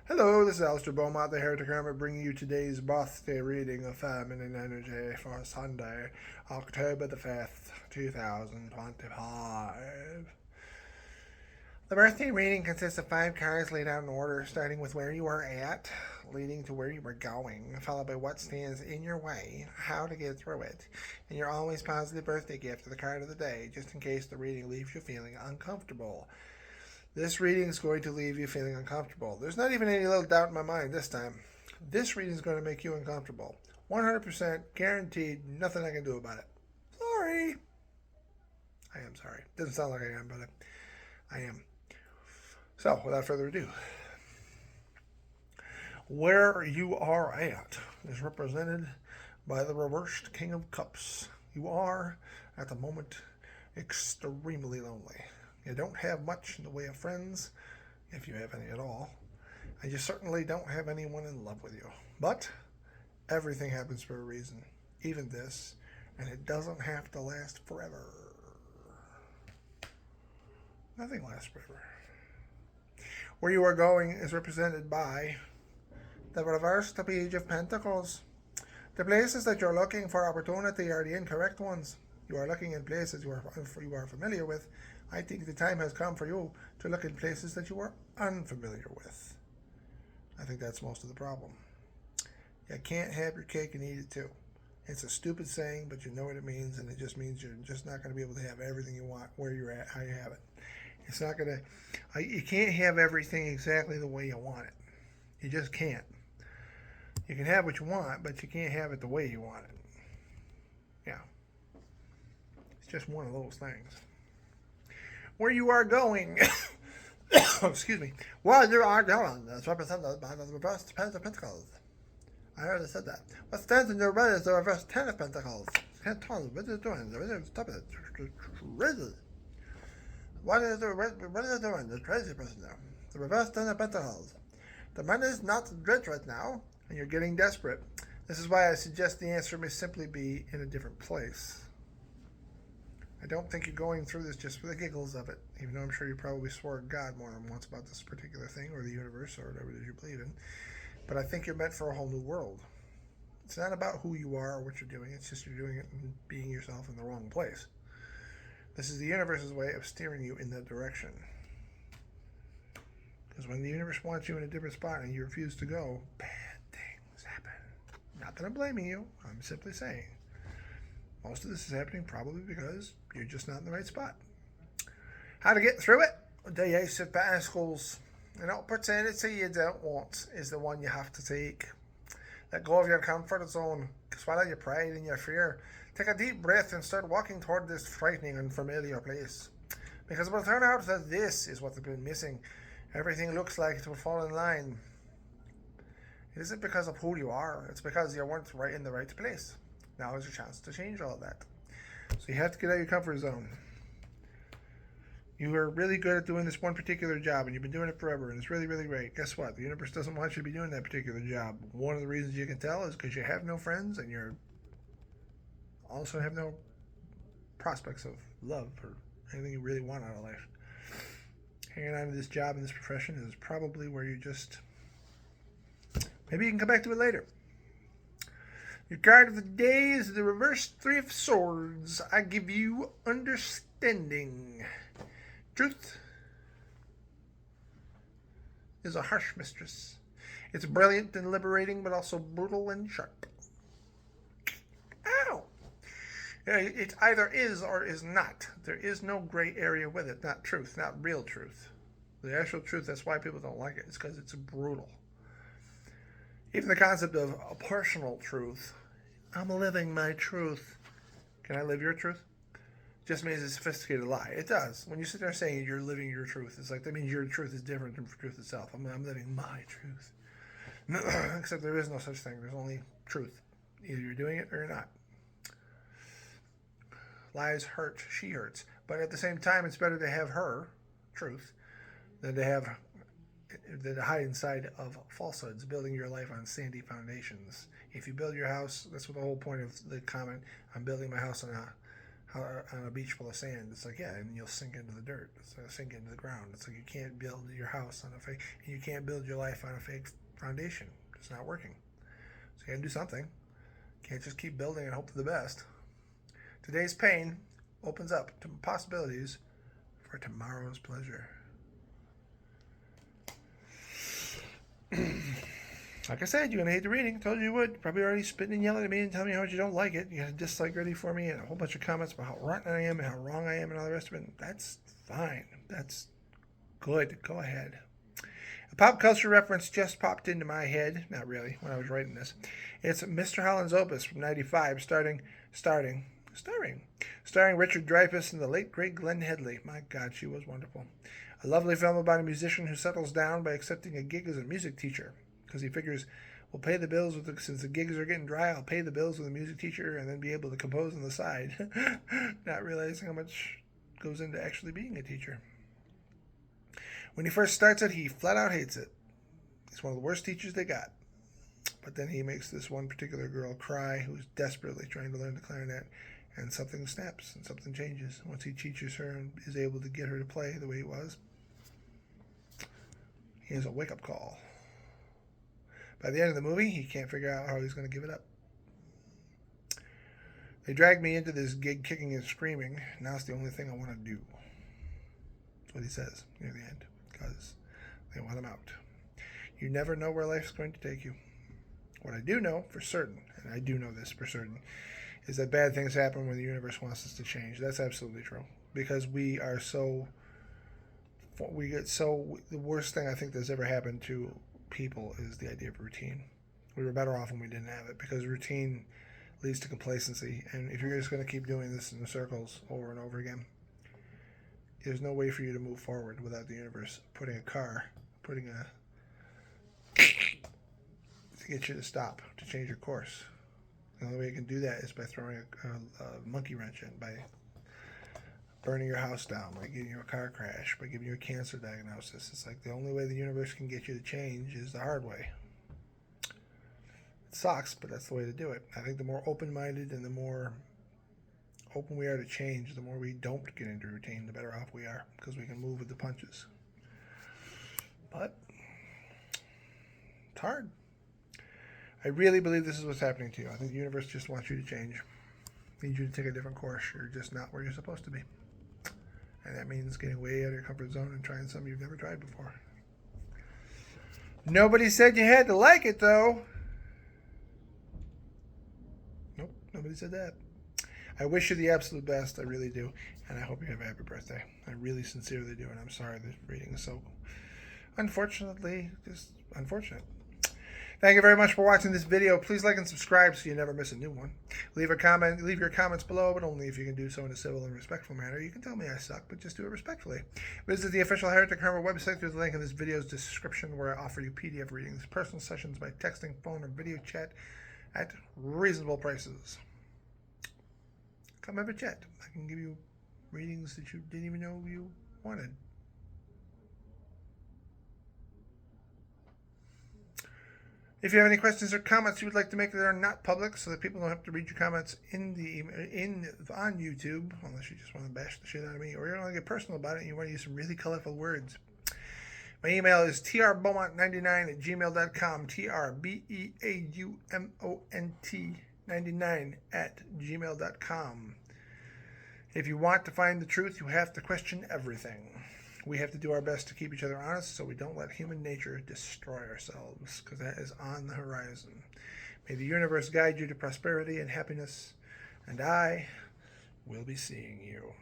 Hello, this is Alistair Beaumont, the Heretic Hermit, bringing you today's birthday reading of Feminine Energy for Sunday, October the 5th, 2025. The birthday reading consists of 5 cards laid out in order, starting with where you are at, leading to where you are going, followed by what stands in your way, how to get through it, and your always positive birthday gift, the card of the day, just in case the reading leaves you feeling uncomfortable. This reading is going to leave you feeling uncomfortable. There's not even any little doubt in my mind this time. This reading is going to make you uncomfortable. 100% guaranteed, nothing I can do about it. Sorry. I am sorry. Doesn't sound like I am, but I am. So, without further ado, where you are at is represented by the reversed King of Cups. You are, at the moment, extremely lonely. You don't have much in the way of friends, if you have any at all, and you certainly don't have anyone in love with you. But everything happens for a reason, even this, and it doesn't have to last forever. Nothing lasts forever. Where you are going is represented by the reversed Page of Pentacles. The places that you're looking for opportunity are the incorrect ones. You are looking in places you are familiar with. I think the time has come for you to look in places that you are unfamiliar with. I think that's most of the problem. You can't have your cake and eat it too. It's a stupid saying, but you know what it means, and it just means you're just not going to be able to have everything you want where you're at, how you have it. It's not going to, you can't have everything exactly the way you want it. You just can't. You can have what you want, but you can't have it the way you want it. Yeah. It's just one of those things. Where you are going, excuse me, where you are going is represented by the reversed Page of Pentacles. I already said that. What stands in your way is the reversed Ten of Pentacles. Can't tell what are you doing? Stop it. Crazy. What are you doing? The crazy person now. The reversed Ten of Pentacles. The money is not rich right now, and you're getting desperate. This is why I suggest the answer may simply be in a different place. I don't think you're going through this just for the giggles of it, even though I'm sure you probably swore at God more than once about this particular thing, or the universe, or whatever it is you believe in. But I think you're meant for a whole new world. It's not about who you are or what you're doing. It's just you're doing it and being yourself in the wrong place. This is the universe's way of steering you in that direction. Because when the universe wants you in a different spot and you refuse to go, bad things happen. Not that I'm blaming you. I'm simply saying. Most of this is happening probably because you're just not in the right spot. How to get through it? The Ace of Pentacles. An opportunity you don't want is the one you have to take. Let go of your comfort zone. Swallow your pride and your fear. Take a deep breath and start walking toward this frightening, unfamiliar place. Because it will turn out that this is what's been missing. Everything looks like it will fall in line. It isn't because of who you are. It's because you weren't right in the right place. Now is your chance to change all that. So you have to get out of your comfort zone. You are really good at doing this one particular job, and you've been doing it forever, and it's really, really great. Guess what? The universe doesn't want you to be doing that particular job. One of the reasons you can tell is because you have no friends, and you also have no prospects of love or anything you really want out of life. Hanging on to this job and this profession is probably where you just... Maybe you can come back to it later. Your card of the day is the reversed Three of Swords. I give you understanding. Truth is a harsh mistress. It's brilliant and liberating, but also brutal and sharp. Ow! It either is or is not. There is no gray area with it. Not truth, not real truth. The actual truth, that's why people don't like it. It's because it's brutal. Even the concept of a personal truth, I'm living my truth. Can I live your truth? Just means a sophisticated lie. It does. When you sit there saying you're living your truth, it's like that means your truth is different from truth itself. I'm living my truth. Except there is no such thing. There's only truth. Either you're doing it or you're not. Lies hurt. She hurts. But at the same time, it's better to have her truth than to hide inside of falsehoods, building your life on sandy foundations. If you build your house, that's what the whole point of the comment, I'm building my house on a on a beach full of sand. It's like, yeah, and you'll sink into the dirt. It's like sink into the ground. It's like you can't build your house on a fake, and you can't build your life on a fake foundation. It's not working. So you gotta do something. You can't just keep building and hope for the best. Today's pain opens up to possibilities for tomorrow's pleasure. Like I said, you're going to hate the reading. I told you you would. Probably already spitting and yelling at me and telling me how much you don't like it. You got a dislike ready for me and a whole bunch of comments about how rotten I am and how wrong I am and all the rest of it. That's fine. That's good. Go ahead. A pop culture reference just popped into my head. Not really, when I was writing this. It's Mr. Holland's Opus from 95, starring Richard Dreyfuss and the late, great Glenn Headley. My God, she was wonderful. A lovely film about a musician who settles down by accepting a gig as a music teacher because he figures, we'll pay the bills since the gigs are getting dry, I'll pay the bills with a music teacher and then be able to compose on the side. Not realizing how much goes into actually being a teacher. When he first starts it, he flat out hates it. He's one of the worst teachers they got. But then he makes this one particular girl cry who's desperately trying to learn the clarinet, and something snaps and something changes once he teaches her and is able to get her to play the way he was. He has a wake-up call. By the end of the movie, he can't figure out how he's going to give it up. They dragged me into this gig kicking and screaming. Now it's the only thing I want to do. That's what he says near the end, because they want him out. You never know where life's going to take you. What I do know for certain, and I do know this for certain, is that bad things happen when the universe wants us to change. That's absolutely true. Because we are so... The worst thing I think that's ever happened to people is the idea of routine. We were better off when we didn't have it, because routine leads to complacency. And if you're just going to keep doing this in circles over and over again, there's no way for you to move forward without the universe putting to get you to stop, to change your course. The only way you can do that is by throwing a monkey wrench in, by burning your house down, by giving you a car crash, by giving you a cancer diagnosis. It's like the only way the universe can get you to change is the hard way. It sucks, but that's the way to do it. I think the more open-minded and the more open we are to change, the more we don't get into routine, the better off we are, because we can move with the punches. But it's hard. I really believe this is what's happening to you. I think the universe just wants you to change. Needs you to take a different course. You're just not where you're supposed to be. And that means getting way out of your comfort zone and trying something you've never tried before. Nobody said you had to like it, though. Nope, nobody said that. I wish you the absolute best. I really do. And I hope you have a happy birthday. I really sincerely do. And I'm sorry this reading is so, unfortunately, just unfortunate. Thank you very much for watching this video. Please like and subscribe so you never miss a new one. Leave your comments below, but only if you can do so in a civil and respectful manner. You can tell me I suck, but just do it respectfully. Visit the official Heretic Hermit website through the link in this video's description, where I offer you PDF readings, personal sessions by texting, phone, or video chat at reasonable prices. Come have a chat. I can give you readings that you didn't even know you wanted. If you have any questions or comments you would like to make that are not public, so that people don't have to read your comments on YouTube, unless you just want to bash the shit out of me, or you want to get personal about it and you want to use some really colorful words, my email is trbeaumont99@gmail.com, trbeaumont99@gmail.com. If you want to find the truth, you have to question everything. We have to do our best to keep each other honest so we don't let human nature destroy ourselves, because that is on the horizon. May the universe guide you to prosperity and happiness, and I will be seeing you.